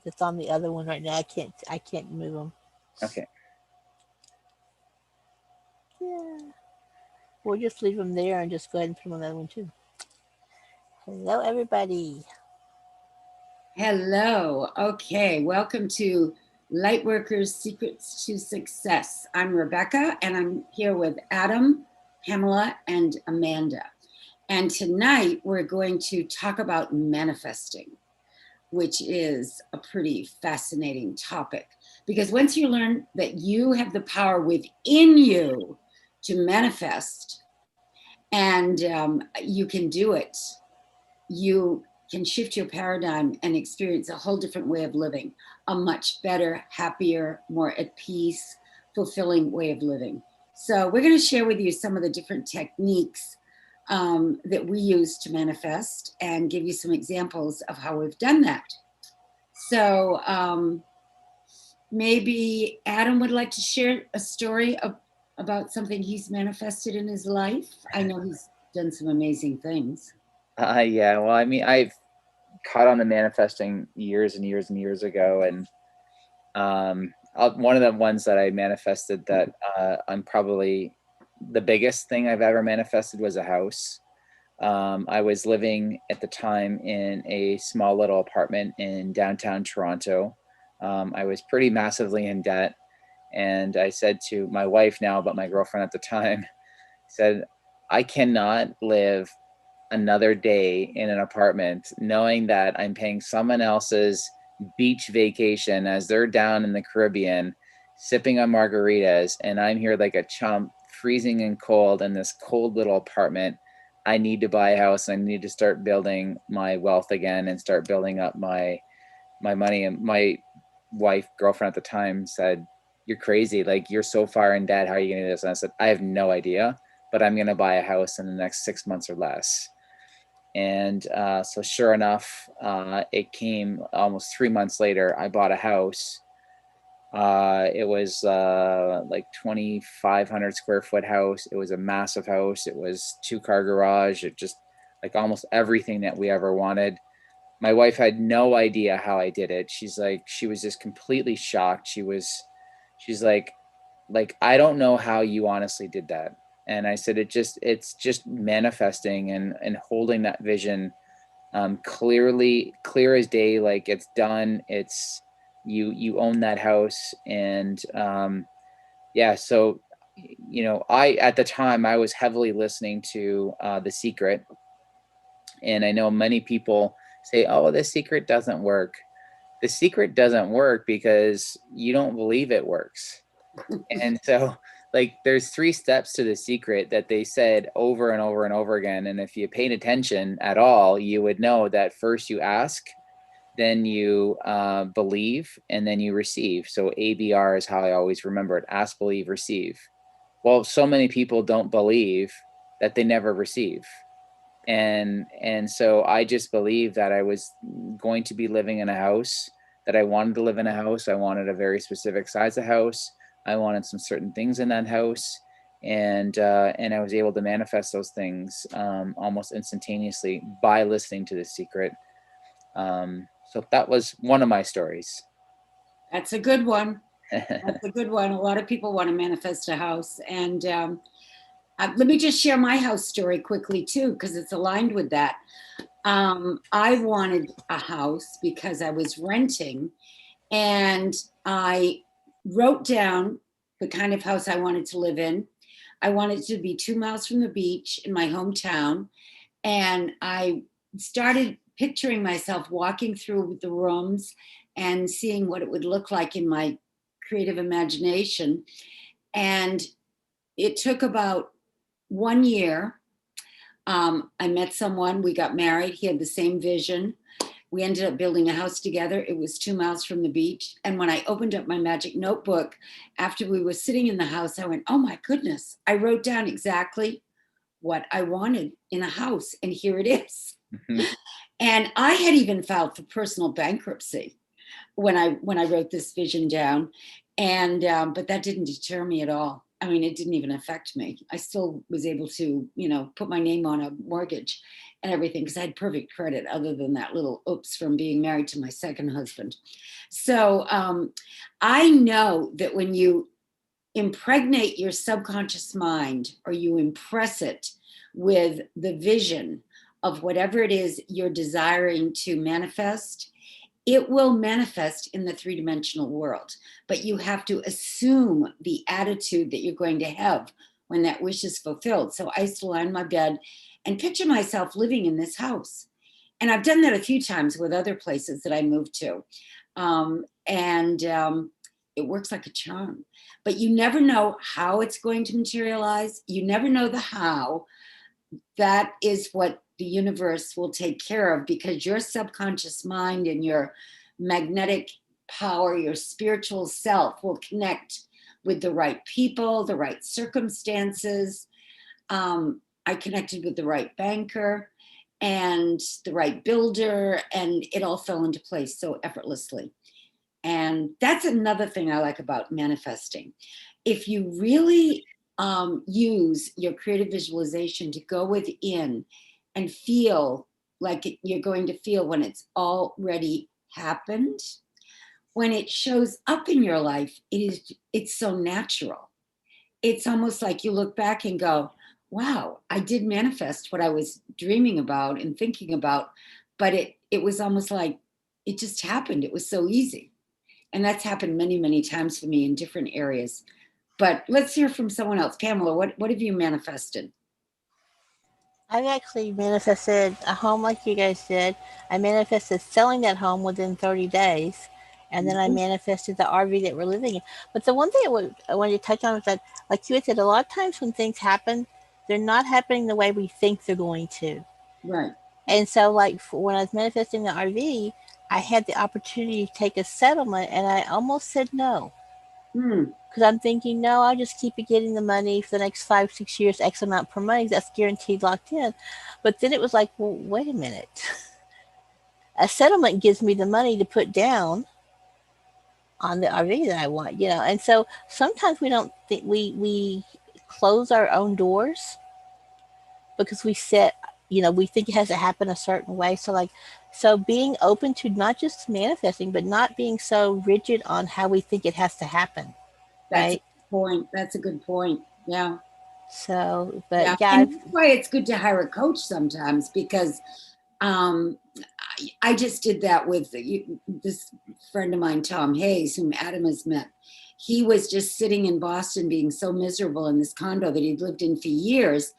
that's on the other one right now. I can't move them. Okay. Yeah. We'll just leave them there and just go ahead and put them on the other one too. Hello, everybody. Hello. Okay, welcome to Lightworkers Secrets to Success. I'm Rebecca and I'm here with Adam, Pamela, and Amanda. And tonight we're going to talk about manifesting, which is a pretty fascinating topic. Because once you learn that you have the power within you to manifest and you can do it, you can shift your paradigm and experience a whole different way of living, a much better, happier, more at peace, fulfilling way of living. So, we're going to share with you some of the different techniques that we use to manifest and give you some examples of how we've done that. So, maybe Adam would like to share a story about something he's manifested in his life. I know he's done some amazing things. Yeah. Well, I mean, I've caught on to manifesting years and years and years ago, and one of the ones that I manifested that I'm probably the biggest thing I've ever manifested was a house. I was living at the time in a small little apartment in downtown Toronto. I was pretty massively in debt, and I said to my wife now, but my girlfriend at the time, said, I cannot live another day in an apartment knowing that I'm paying someone else's beach vacation as they're down in the Caribbean sipping on margaritas, and I'm here like a chump freezing and cold in this cold little apartment. I need to buy a house. I need to start building my wealth again and start building up my money. And my wife, girlfriend at the time, said, you're crazy. Like, you're so far in debt. How are you going to do this? And I said, I have no idea, but I'm going to buy a house in the next 6 months or less. And so sure enough, it came almost 3 months later. I bought a house. It was like 2,500 square foot house. It was a massive house. It was 2-car garage. It just like almost everything that we ever wanted. My wife had no idea how I did it. She was just completely shocked. She's like, I don't know how you honestly did that. And I said, it's just manifesting and holding that vision clear as day. Like, it's done. It's you own that house. And yeah, so I at the time I was heavily listening to The Secret, and I know many people say, oh, The Secret doesn't work. The Secret doesn't work because you don't believe it works. And so, like, there's 3 steps to The Secret that they said over and over and over again. And if you paid attention at all, you would know that first you ask, then you believe, and then you receive. So ABR is how I always remember it: ask, believe, receive. Well, so many people don't believe that they never receive. And so I just believed that I was going to be living in a house, that I wanted to live in a house. I wanted a very specific size of house. I wanted some certain things in that house, and I was able to manifest those things almost instantaneously by listening to The Secret. So that was one of my stories. That's a good one. That's a good one. A lot of people want to manifest a house. And let me just share my house story quickly, too, because it's aligned with that. I wanted a house because I was renting, and I wrote down the kind of house I wanted to live in. I wanted to be 2 miles from the beach in my hometown. And I started picturing myself walking through the rooms and seeing what it would look like in my creative imagination. And it took about 1 year. I met someone, we got married, he had the same vision. We ended up building a house together. It was 2 miles from the beach. And when I opened up my magic notebook, after we were sitting in the house, I went, oh my goodness, I wrote down exactly what I wanted in a house, and here it is. And I had even filed for personal bankruptcy when I wrote this vision down, and but that didn't deter me at all. I mean, it didn't even affect me. I still was able to, put my name on a mortgage, and everything, because I had perfect credit other than that little oops from being married to my second husband. So I know that when you impregnate your subconscious mind, or you impress it with the vision of whatever it is you're desiring to manifest, it will manifest in the three-dimensional world. But you have to assume the attitude that you're going to have when that wish is fulfilled. So I used to lie in my bed and picture myself living in this house. And I've done that a few times with other places that I moved to. It works like a charm. But you never know how it's going to materialize. You never know the how. That is what the universe will take care of, because your subconscious mind and your magnetic power, your spiritual self, will connect with the right people, the right circumstances. I connected with the right banker and the right builder, and it all fell into place so effortlessly. And that's another thing I like about manifesting. If you really use your creative visualization to go within and feel like you're going to feel when it's already happened, when it shows up in your life, it's so natural. It's almost like you look back and go, wow, I did manifest what I was dreaming about and thinking about, but it was almost like it just happened. It was so easy. And that's happened many, many times for me in different areas. But let's hear from someone else. Pamela, what have you manifested? I've actually manifested a home like you guys did. I manifested selling that home within 30 days. And then I manifested the RV that we're living in. But the one thing I wanted to touch on is that, like you had said, a lot of times when things happen, they're not happening the way we think they're going to. Right. And so, like, when I was manifesting the RV, I had the opportunity to take a settlement, and I almost said no. Because I'm thinking, no, I'll just keep getting the money for the next 5-6 years, X amount per month. That's guaranteed, locked in. But then it was like, well, wait a minute. A settlement gives me the money to put down on the RV that I want, you know. And so sometimes we don't think we close our own doors because we set, you know, we think it has to happen a certain way. So being open to not just manifesting, but not being so rigid on how we think it has to happen. That's right? a good point. That's a good point. Yeah. So, but Yeah. yeah, And that's why it's good to hire a coach sometimes, because I just did that with this friend of mine, Tom Hayes, whom Adam has met. He was just sitting in Boston being so miserable in this condo that he'd lived in for years,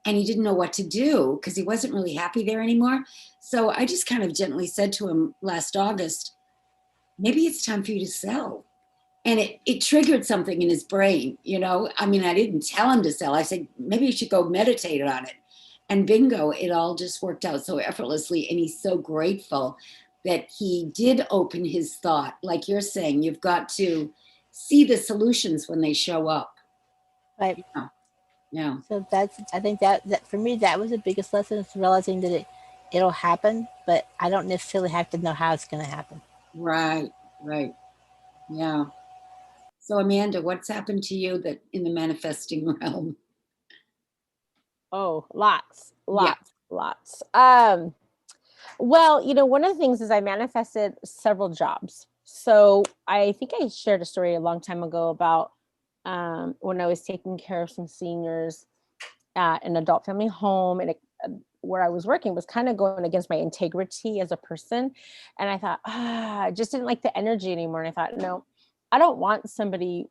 and he didn't know what to do because he wasn't really happy there anymore. So I just kind of gently said to him last August, maybe it's time for you to sell. And it triggered something in his brain, you know. I mean, I didn't tell him to sell. I said, maybe you should go meditate on it. And bingo, it all just worked out so effortlessly. And he's so grateful that he did open his thought. Like you're saying, you've got to see the solutions when they show up. right. Yeah. So I think that for me, that was the biggest lesson, is realizing that it'll happen, but I don't necessarily have to know how it's going to happen. Right. Right. Yeah. So Amanda, what's happened to you that in the manifesting realm? Oh, lots. Yeah. Well, you know, one of the things is I manifested several jobs. So I think I shared a story a long time ago about when I was taking care of some seniors at an adult family home, and where I was working was kind of going against my integrity as a person. And I thought, I just didn't like the energy anymore. And I thought, no, I don't want somebody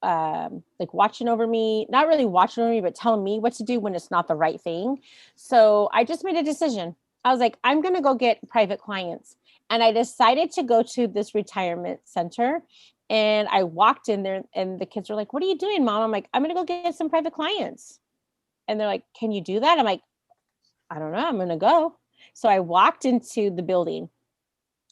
like watching over me, not really watching over me, but telling me what to do when it's not the right thing. So I just made a decision. I was like, I'm going to go get private clients. And I decided to go to this retirement center. And I walked in there, and the kids were like, what are you doing, Mom? I'm like, I'm going to go get some private clients. And they're like, can you do that? I'm like, I don't know. I'm going to go. So I walked into the building,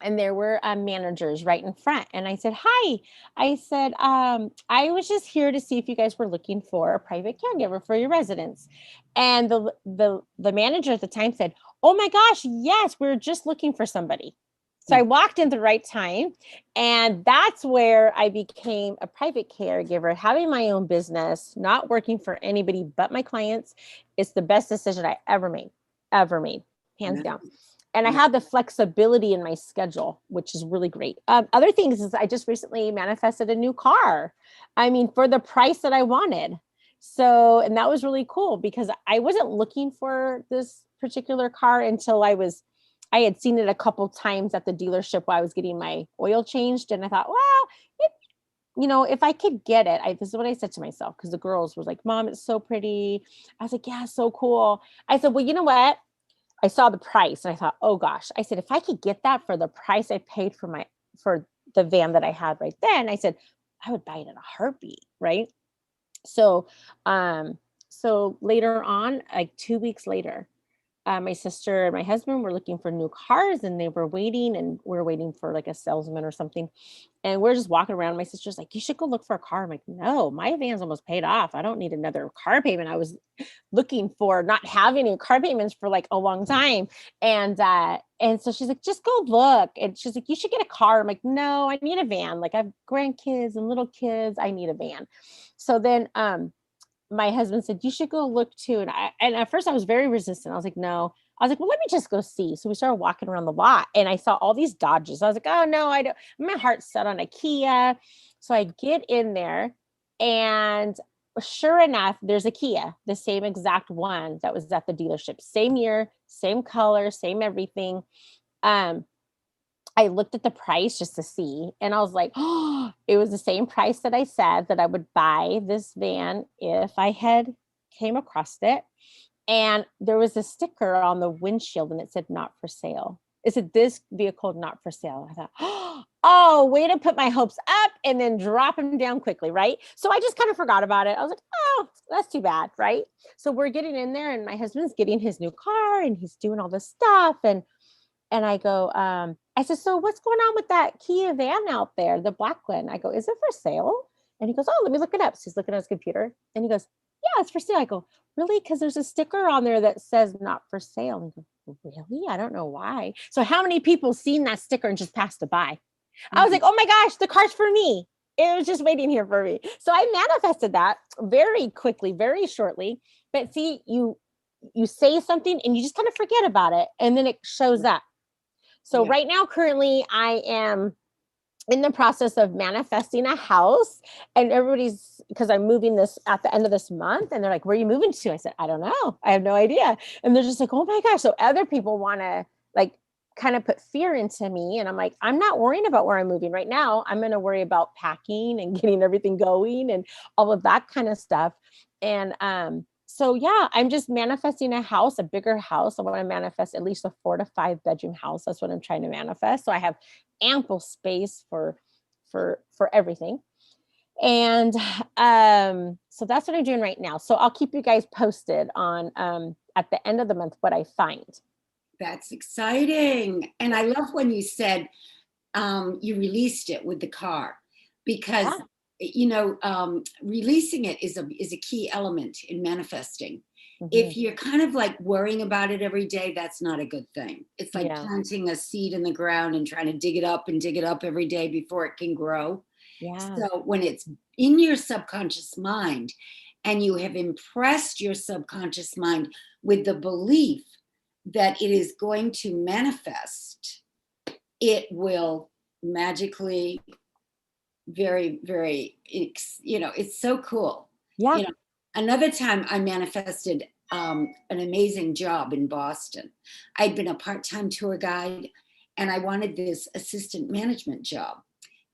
and there were managers right in front. And I said, hi. I said, I was just here to see if you guys were looking for a private caregiver for your residents. And the manager at the time said, oh my gosh, yes, we're just looking for somebody. So I walked in the right time, and that's where I became a private caregiver, having my own business, not working for anybody but my clients. It's the best decision I ever made. hands Yeah. down. And I have the flexibility in my schedule, which is really great. Other things is I just recently manifested a new car. I mean, for the price that I wanted. So, and that was really cool because I wasn't looking for this particular car until I had seen it a couple times at the dealership while I was getting my oil changed. And I thought, well, if I could get it, this is what I said to myself, because the girls were like, Mom, it's so pretty. I was like, yeah, so cool. I said, well, you know what? I saw the price and I thought, oh gosh, I said, if I could get that for the price I paid for the van that I had right then, I said, I would buy it in a heartbeat. Right. So, so later on, like 2 weeks later, my sister and my husband were looking for new cars and they were waiting, and we were waiting for like a salesman or something. And we're just walking around. My sister's like, you should go look for a car. I'm like, no, my van's almost paid off. I don't need another car payment. I was looking for not having any car payments for like a long time. And so she's like, just go look. And she's like, you should get a car. I'm like, no, I need a van. Like I have grandkids and little kids. I need a van. So then, my husband said, you should go look too. And at first I was very resistant. I was like, no. I was like, well, let me just go see. So we started walking around the lot and I saw all these Dodges. I was like, oh no, I don't. My heart's set on a Kia. So I get in there and sure enough, there's a Kia, the same exact one that was at the dealership. Same year, same color, same everything. I looked at the price just to see, and I was like, oh, it was the same price that I said that I would buy this van if I had came across it. And there was a sticker on the windshield and it said, not for sale. It said, this vehicle, not for sale. I thought, oh, way to put my hopes up and then drop them down quickly. Right. So I just kind of forgot about it. I was like, oh, that's too bad. Right. So we're getting in there and my husband's getting his new car and he's doing all this stuff. And I go, I said, so what's going on with that Kia van out there, the black one? I go, is it for sale? And he goes, oh, let me look it up. So he's looking at his computer and he goes, yeah, it's for sale. I go, really? Because there's a sticker on there that says not for sale. And I go, really? I don't know why. So how many people seen that sticker and just passed it by? I was like, oh my gosh, the car's for me. It was just waiting here for me. So I manifested that very quickly, very shortly. But see, you say something and you just kind of forget about it. And then it shows up. So right now, currently, I am in the process of manifesting a house, and everybody's, because I'm moving this at the end of this month, and they're like, where are you moving to? I said, I don't know. I have no idea. And they're just like, oh my gosh. So other people want to like kind of put fear into me. And I'm like, I'm not worrying about where I'm moving right now. I'm going to worry about packing and getting everything going and all of that kind of stuff. And, so yeah, I'm just manifesting a house, a bigger house. I want to manifest at least a 4 to 5 bedroom house. That's what I'm trying to manifest. So I have ample space for everything. And so that's what I'm doing right now. So I'll keep you guys posted on at the end of the month what I find. That's exciting. And I love when you said you released it with the car, because releasing it is a key element in manifesting. Mm-hmm. If you're kind of like worrying about it every day, that's not a good thing. It's like planting a seed in the ground and trying to dig it up every day before it can grow. Yeah. So when it's in your subconscious mind and you have impressed your subconscious mind with the belief that it is going to manifest, it will magically, very, very, it's so cool. Yeah. Another time I manifested an amazing job in Boston. I'd been a part-time tour guide and I wanted this assistant management job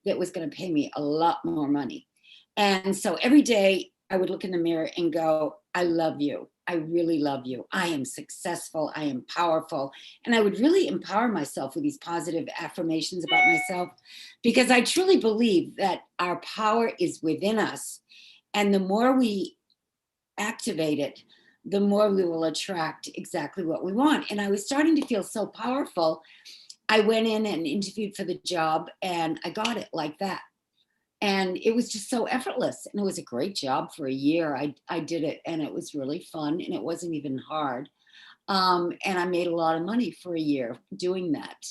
that was going to pay me a lot more money. And so every day I would look in the mirror and go, I love you. I really love you. I am successful. I am powerful. And I would really empower myself with these positive affirmations about myself, because I truly believe that our power is within us. And the more we activate it, the more we will attract exactly what we want. And I was starting to feel so powerful. I went in and interviewed for the job and I got it like that. And it was just so effortless. And it was a great job for a year. I did it and it was really fun and it wasn't even hard. And I made a lot of money for a year doing that.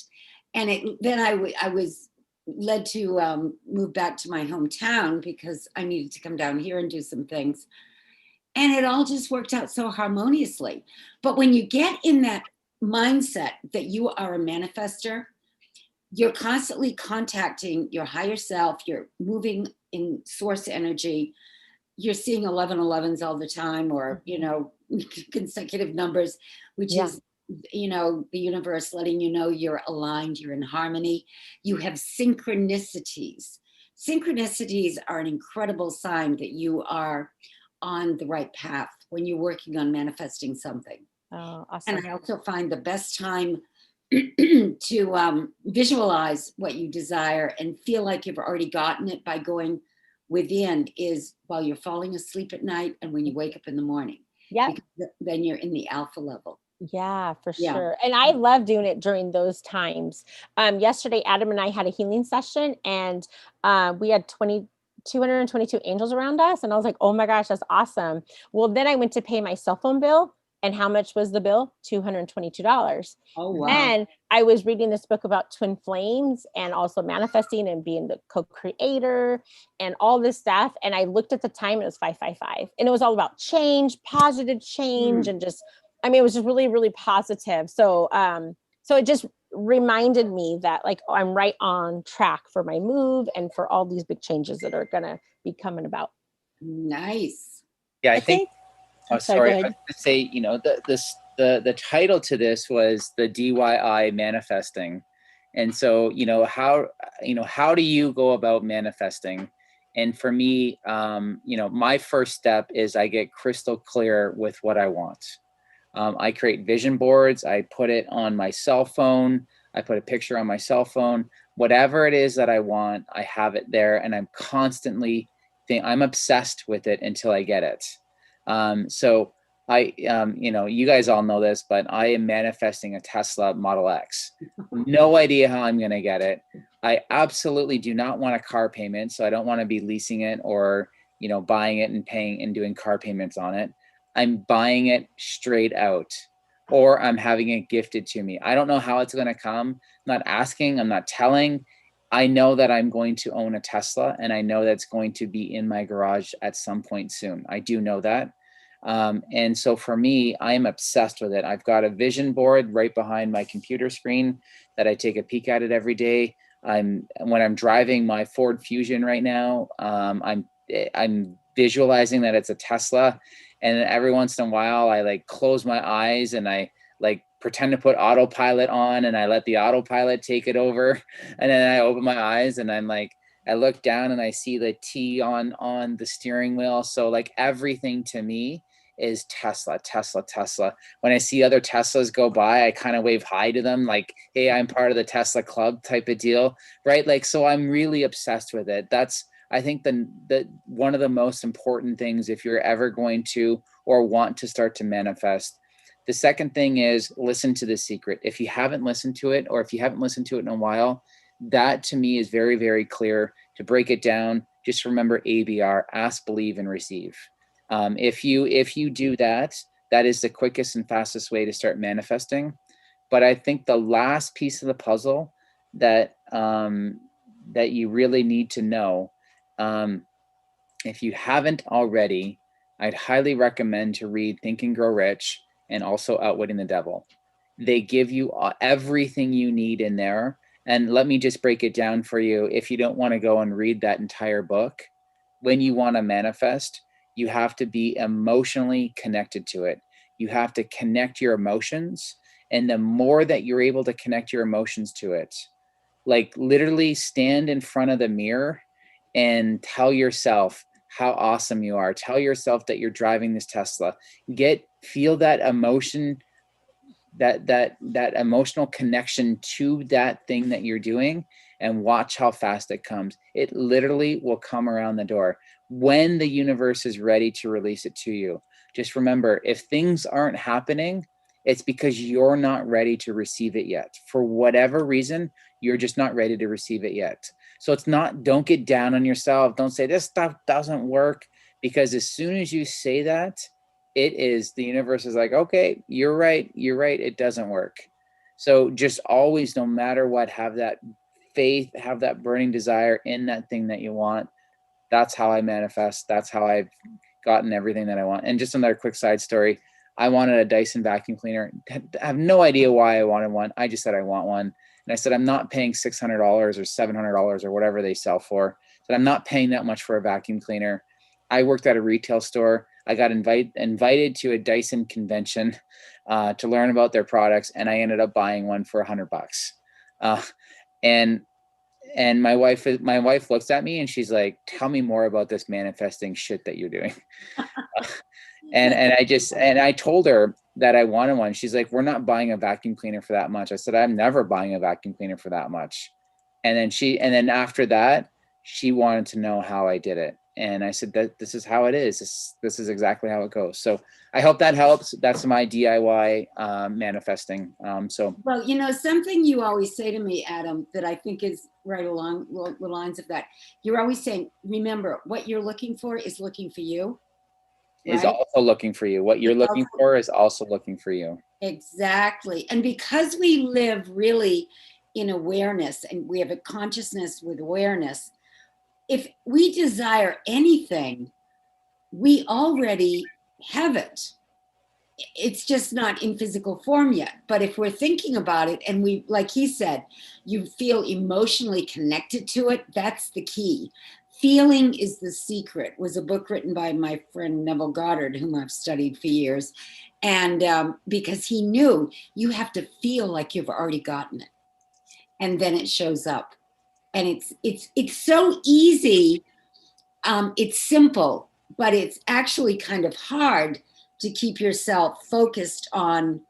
And then I was led to move back to my hometown because I needed to come down here and do some things. And it all just worked out so harmoniously. But when you get in that mindset that you are a manifester, you're constantly contacting your higher self, you're moving in source energy, you're seeing 1111s all the time, or, you know, consecutive numbers, which is, you know, the universe letting you know you're aligned, you're in harmony. You have synchronicities. Synchronicities are an incredible sign that you are on the right path when you're working on manifesting something. Oh, awesome. And I also find the best time to visualize what you desire and feel like you've already gotten it by going within is while you're falling asleep at night and when you wake up in the morning. Yeah. Because then you're in the alpha level. Yeah, for sure. And I love doing it during those times. Yesterday, Adam and I had a healing session, and we had 222 angels around us. And I was like, oh my gosh, that's awesome. Well, then I went to pay my cell phone bill. And how much was the bill? $222. Oh, wow. And I was reading this book about twin flames and also manifesting and being the co-creator and all this stuff. And I looked at the time, and it was 555. And it was all about change, positive change, and just, I mean, it was just really, really positive. So, so it just reminded me that, like, oh, I'm right on track for my move and for all these big changes that are going to be coming about. Nice. Yeah, I think oh, sorry. I was going to say, you know, the title to this was the DIY manifesting. And so, you know, how do you go about manifesting? And for me, you know, my first step is I get crystal clear with what I want. I create vision boards. I put it on my cell phone. I put a picture on my cell phone. Whatever it is that I want, I have it there. And I'm constantly I'm obsessed with it until I get it. So I, you know, you guys all know this, but I am manifesting a Tesla Model X. No idea how I'm going to get it. I absolutely do not want a car payment. So I don't want to be leasing it or, you know, buying it and paying and doing car payments on it. I'm buying it straight out, or I'm having it gifted to me. I don't know how it's going to come. I'm not asking. I'm not telling. I know that I'm going to own a Tesla, and I know that's going to be in my garage at some point soon. I do know that. And so for me, I am obsessed with it. I've got a vision board right behind my computer screen that I take a peek at it every day. When I'm driving my Ford Fusion right now, I'm visualizing that it's a Tesla. And every once in a while, I like close my eyes and I like pretend to put autopilot on, and I let the autopilot take it over. And then I open my eyes and I'm like, I look down and I see the T on the steering wheel. So like everything to me is Tesla, Tesla, Tesla. When I see other Teslas go by, I kind of wave hi to them like, hey, I'm part of the Tesla club type of deal, right? Like, so I'm really obsessed with it. That's, I think the one of the most important things if you're ever going to or want to start to manifest. The second thing is listen to The Secret. If you haven't listened to it, or if you haven't listened to it in a while, that to me is very, very clear. To break it down, just remember ABR, ask, believe, and receive. If you do that, that is the quickest and fastest way to start manifesting. But I think the last piece of the puzzle that that you really need to know, if you haven't already, I'd highly recommend to read Think and Grow Rich and also Outwitting the Devil. They give you everything you need in there. And let me just break it down for you. If you don't want to go and read that entire book, when you want to manifest, you have to be emotionally connected to it. You have to connect your emotions. And the more that you're able to connect your emotions to it, like literally stand in front of the mirror and tell yourself how awesome you are. Tell yourself that you're driving this Tesla. Feel that emotion, that emotional connection to that thing that you're doing, and watch how fast it comes. It literally will come around the door when the universe is ready to release it to you. Just remember, if things aren't happening, it's because you're not ready to receive it yet. For whatever reason, you're just not ready to receive it yet. So it's not, don't get down on yourself. Don't say this stuff doesn't work, because as soon as you say that, the universe is like, okay, you're right. It doesn't work. So just always, no matter what, have that faith, have that burning desire in that thing that you want. That's how I manifest. That's how I've gotten everything that I want. And just another quick side story. I wanted a Dyson vacuum cleaner. I have no idea why I wanted one. I just said I want one. And I said, I'm not paying $600 or $700 or whatever they sell for. So I'm not paying that much for a vacuum cleaner. I worked at a retail store. I got invited to a Dyson convention to learn about their products, and I ended up buying one for $100. And my wife looks at me and she's like, tell me more about this manifesting shit that you're doing. And I told her that I wanted one. She's like, we're not buying a vacuum cleaner for that much. I said, I'm never buying a vacuum cleaner for that much. And then after that, she wanted to know how I did it. And I said that this is how it is. This is exactly how it goes. So I hope that helps. That's my DIY manifesting. Well, you know, something you always say to me, Adam, that I think is right along the lines of that. You're always saying, remember, what you're looking for is looking for you. Right? Is also looking for you. What you're looking for is also looking for you. Exactly. And because we live really in awareness and we have a consciousness with awareness, if we desire anything, we already have it. It's just not in physical form yet. But if we're thinking about it and we, like he said, you feel emotionally connected to it, that's the key. Feeling is the Secret was a book written by my friend Neville Goddard, whom I've studied for years. And because he knew you have to feel like you've already gotten it. And then it shows up. And it's so easy. It's simple, but it's actually kind of hard to keep yourself focused on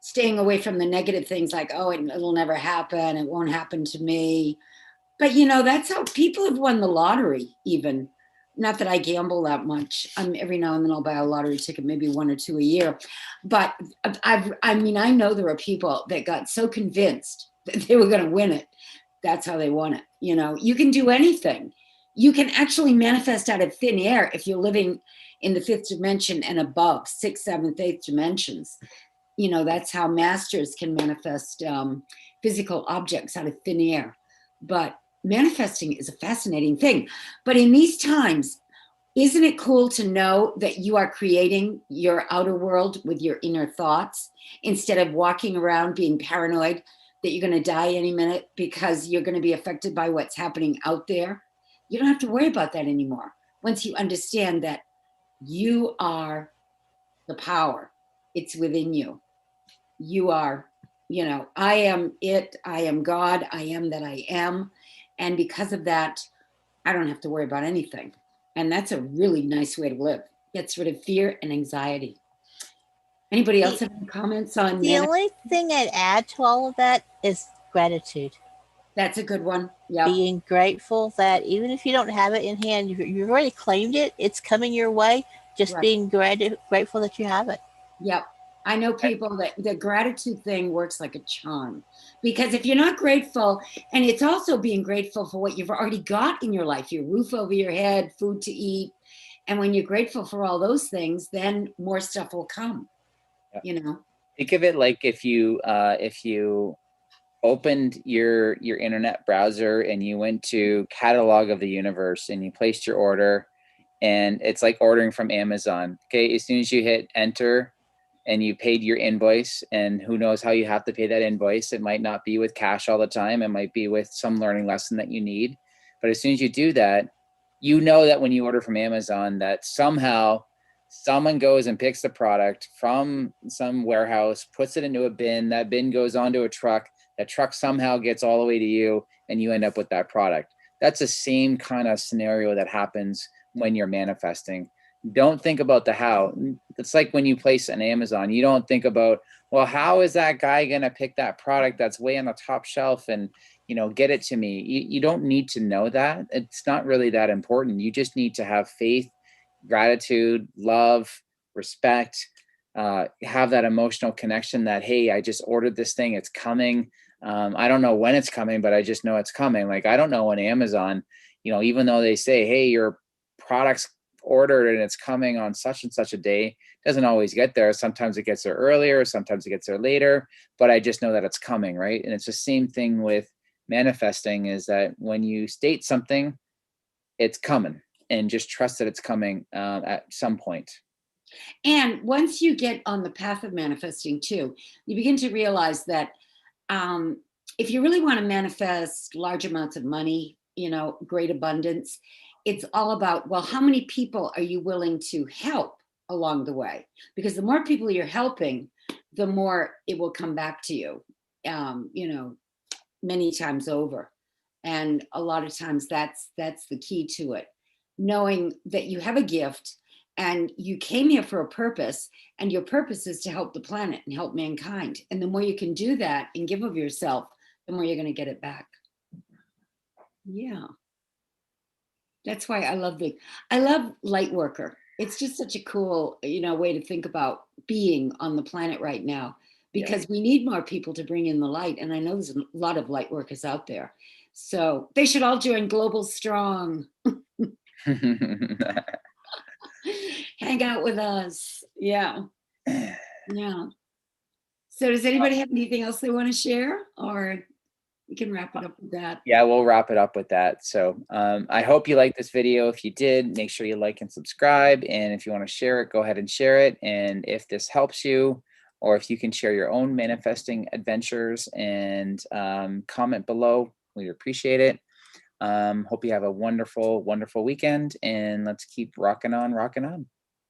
staying away from the negative things like, oh, it'll never happen. It won't happen to me. But, you know, that's how people have won the lottery even. Not that I gamble that much. Every now and then I'll buy a lottery ticket, maybe 1 or 2 a year. But I know there are people that got so convinced that they were going to win it. That's how they won it. You know, you can do anything. You can actually manifest out of thin air if you're living in the 5th dimension and above, 6th, 7th, 8th dimensions. You know, that's how masters can manifest physical objects out of thin air. But manifesting is a fascinating thing. But in these times, isn't it cool to know that you are creating your outer world with your inner thoughts instead of walking around being paranoid that you're going to die any minute because you're going to be affected by what's happening out there? You don't have to worry about that anymore. Once you understand that you are the power, it's within you. You are, you know, I am it, I am God, I am that I am. And because of that, I don't have to worry about anything. And that's a really nice way to live. Gets rid of fear and anxiety. Anybody else have any comments on the only thing I'd add to all of that is gratitude. That's a good one. Yeah. Being grateful that even if you don't have it in hand, you've already claimed it. It's coming your way. Just being grateful that you have it. Yep. I know people that the gratitude thing works like a charm, because if you're not grateful, and it's also being grateful for what you've already got in your life, your roof over your head, food to eat. And when you're grateful for all those things, then more stuff will come, you know? Think of it like if you opened your internet browser and you went to Catalog of the Universe and you placed your order, and it's like ordering from Amazon. Okay, as soon as you hit enter and you paid your invoice, and who knows how you have to pay that invoice. It might not be with cash all the time. It might be with some learning lesson that you need. But as soon as you do that, you know that when you order from Amazon, that somehow someone goes and picks the product from some warehouse, puts it into a bin, that bin goes onto a truck, that truck somehow gets all the way to you, and you end up with that product. That's the same kind of scenario that happens when you're manifesting. Don't think about the how. It's like when you place an Amazon, you don't think about, well, how is that guy going to pick that product that's way on the top shelf and, you know, get it to me? You don't need to know that. It's not really that important. You just need to have faith, gratitude, love, respect, have that emotional connection that, hey, I just ordered this thing. It's coming. I don't know when it's coming, but I just know it's coming. Like, I don't know when Amazon, you know, even though they say, hey, your product's ordered and it's coming on such and such a day, doesn't always get there. Sometimes it gets there earlier, sometimes it gets there later, but I just know that it's coming, right? And it's the same thing with manifesting, is that when you state something, it's coming, and just trust that it's coming at some point. And once you get on the path of manifesting too, you begin to realize that if you really want to manifest large amounts of money, you know, great abundance, it's all about, well, how many people are you willing to help along the way? Because the more people you're helping, the more it will come back to you, you know, many times over. And a lot of times that's the key to it. Knowing that you have a gift and you came here for a purpose, and your purpose is to help the planet and help mankind. And the more you can do that and give of yourself, the more you're going to get it back. Yeah. That's why I love Lightworker. It's just such a cool, you know, way to think about being on the planet right now, because we need more people to bring in the light. And I know there's a lot of light workers out there. So they should all join Global Strong. Hang out with us. Yeah. Yeah. So does anybody have anything else they want to share, or we can wrap it up with that? Yeah, we'll wrap it up with that. So I hope you liked this video. If you did, make sure you like and subscribe. And if you want to share it, go ahead and share it. And if this helps you, or if you can share your own manifesting adventures and comment below, we appreciate it. Hope you have a wonderful, wonderful weekend, and let's keep rocking on, rocking on.